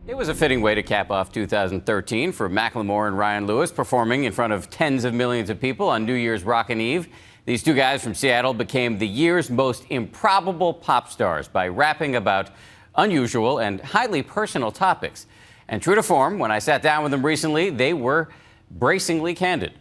It was a fitting way to cap off 2013 for Macklemore and Ryan Lewis performing in front of tens of millions of people on New Year's Rockin' Eve. These two guys from Seattle became the year's most improbable pop stars by rapping about unusual and highly personal topics. And true to form, when I sat down with them recently, they were bracingly candid.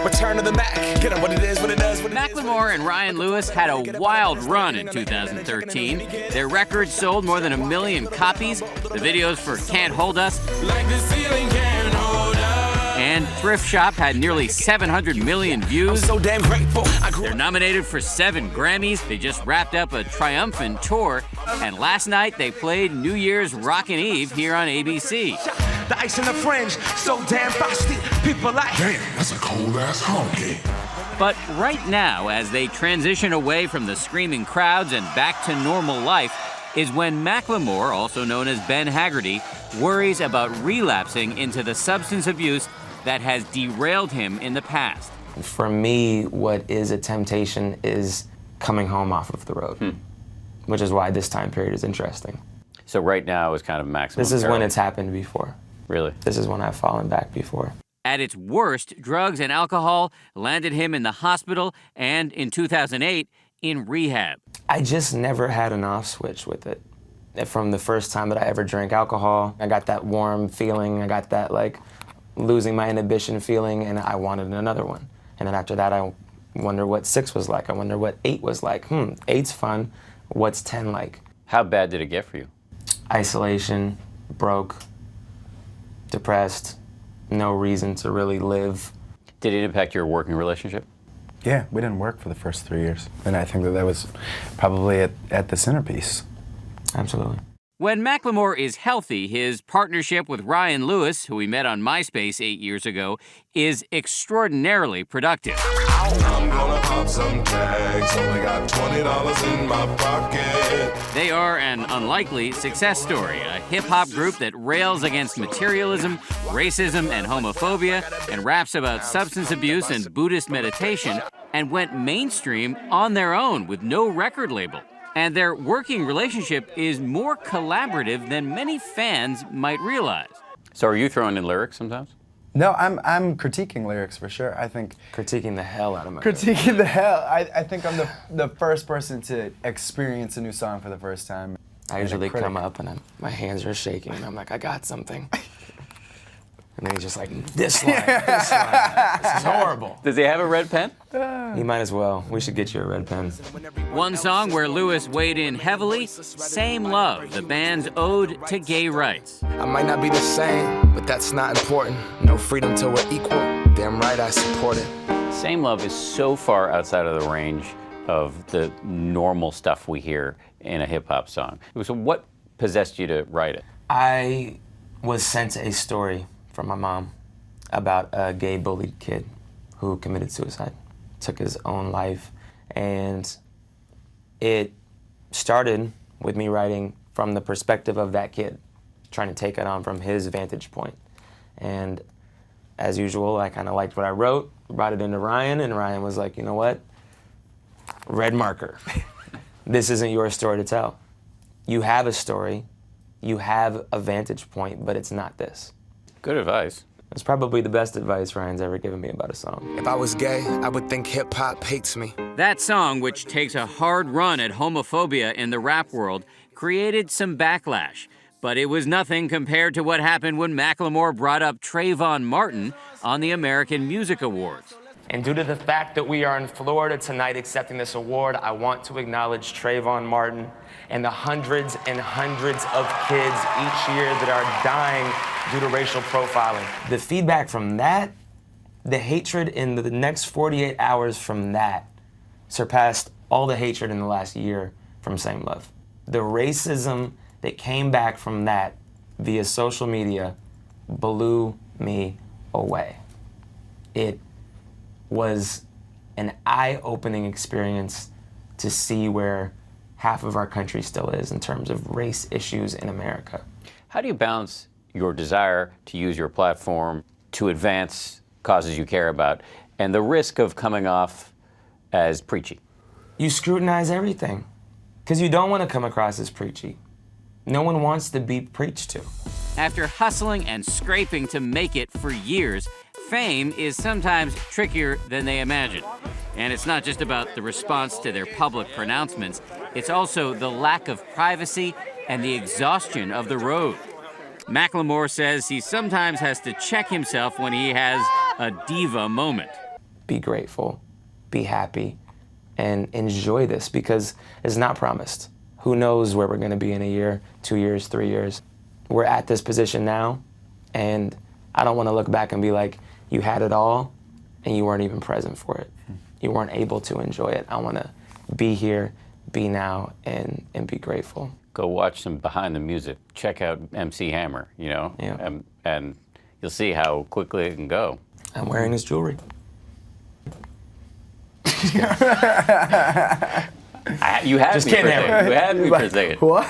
Return to the Mac. Get 'em what it is, what it does, what it Macklemore and Ryan Lewis had a wild run in 2013. Their records sold more than 1 million copies. The videos for Can't Hold Us like the ceiling can't hold us. and Thrift Shop had nearly 700 million views. So damn grateful. They're nominated for 7 Grammys. They just wrapped up a triumphant tour. And last night they played New Year's Rockin' Eve here on ABC. The ice in the fringe, so damn frosty. People like, damn, that's a cold-ass honky. But right now, as they transition away from the screaming crowds and back to normal life, is when Macklemore, also known as Ben Haggerty, worries about relapsing into the substance abuse that has derailed him in the past. For me, what is a temptation is coming home off of the road, which is why this time period is interesting. So right now is kind of maximum. This is peril. when it's happened before. Really? This is when I've fallen back before. At its worst, drugs and alcohol landed him in the hospital and, in 2008, in rehab. I just never had an off switch with it. From the first time that I ever drank alcohol, I got that warm feeling, I got that like losing my inhibition feeling, and I wanted another one. And then after that, I wonder what 6 was like. I wonder what 8 was like. 8's fun. What's 10 like? How bad did it get for you? Isolation, broke, depressed, no reason to really live. Did it impact your working relationship? Yeah, we didn't work for the first 3 years. And I think that was probably at the centerpiece. Absolutely. When Macklemore is healthy, his partnership with Ryan Lewis, who we met on MySpace 8 years ago, is extraordinarily productive. I'm gonna pop some tags, only got $20 in my pocket. They are an unlikely success story, a hip-hop group that rails against materialism, racism, and homophobia, and raps about substance abuse and Buddhist meditation, and went mainstream on their own with no record label. And their working relationship is more collaborative than many fans might realize. So are you throwing in lyrics sometimes? No, I'm critiquing lyrics for sure. I think Critiquing the hell out of my critiquing the hell. I think I'm the first person to experience a new song for the first time. I usually come up and my hands are shaking and I'm like, I got something. And then he's just like, this line. This is horrible. Does he have a red pen? You might as well. We should get you a red pen. One song where Lewis weighed in heavily, Same Love, the band's ode to gay rights. I might not be the same, but that's not important. No freedom till we're equal. Damn right I support it. Same Love is so far outside of the range of the normal stuff we hear in a hip-hop song. So what possessed you to write it? I was sent a story from my mom about a gay bullied kid who committed suicide, took his own life, and it started with me writing from the perspective of that kid, trying to take it on from his vantage point. And as usual, I kind of liked what I wrote, brought it into Ryan, and Ryan was like, you know what? Red marker. This isn't your story to tell. You have a story, you have a vantage point, but it's not this. Good advice. It's probably the best advice Ryan's ever given me about a song. If I was gay, I would think hip-hop hates me. That song, which takes a hard run at homophobia in the rap world, created some backlash. But it was nothing compared to what happened when Macklemore brought up Trayvon Martin on the American Music Awards. And due to the fact that we are in Florida tonight accepting this award, I want to acknowledge Trayvon Martin and the hundreds and hundreds of kids each year that are dying due to racial profiling. The feedback from that, the hatred in the next 48 hours from that surpassed all the hatred in the last year from Same Love. The racism that came back from that via social media blew me away. It was an eye-opening experience to see where half of our country still is in terms of race issues in America. How do you balance your desire to use your platform to advance causes you care about and the risk of coming off as preachy? You scrutinize everything because you don't want to come across as preachy. No one wants to be preached to. After hustling and scraping to make it for years, fame is sometimes trickier than they imagine. And it's not just about the response to their public pronouncements, it's also the lack of privacy and the exhaustion of the road. Macklemore says he sometimes has to check himself when he has a diva moment. Be grateful, be happy, and enjoy this because it's not promised. Who knows where we're gonna be in a year, 2 years, 3 years. We're at this position now, and I don't wanna look back and be like, you had it all, and you weren't even present for it. You weren't able to enjoy it. I wanna be here, be now, and be grateful. Go watch some behind the music. Check out MC Hammer, you know, Yeah. and you'll see how quickly it can go. I'm wearing his jewelry. You had Just me kidding, for a second. Hammer. You had me for a second. What?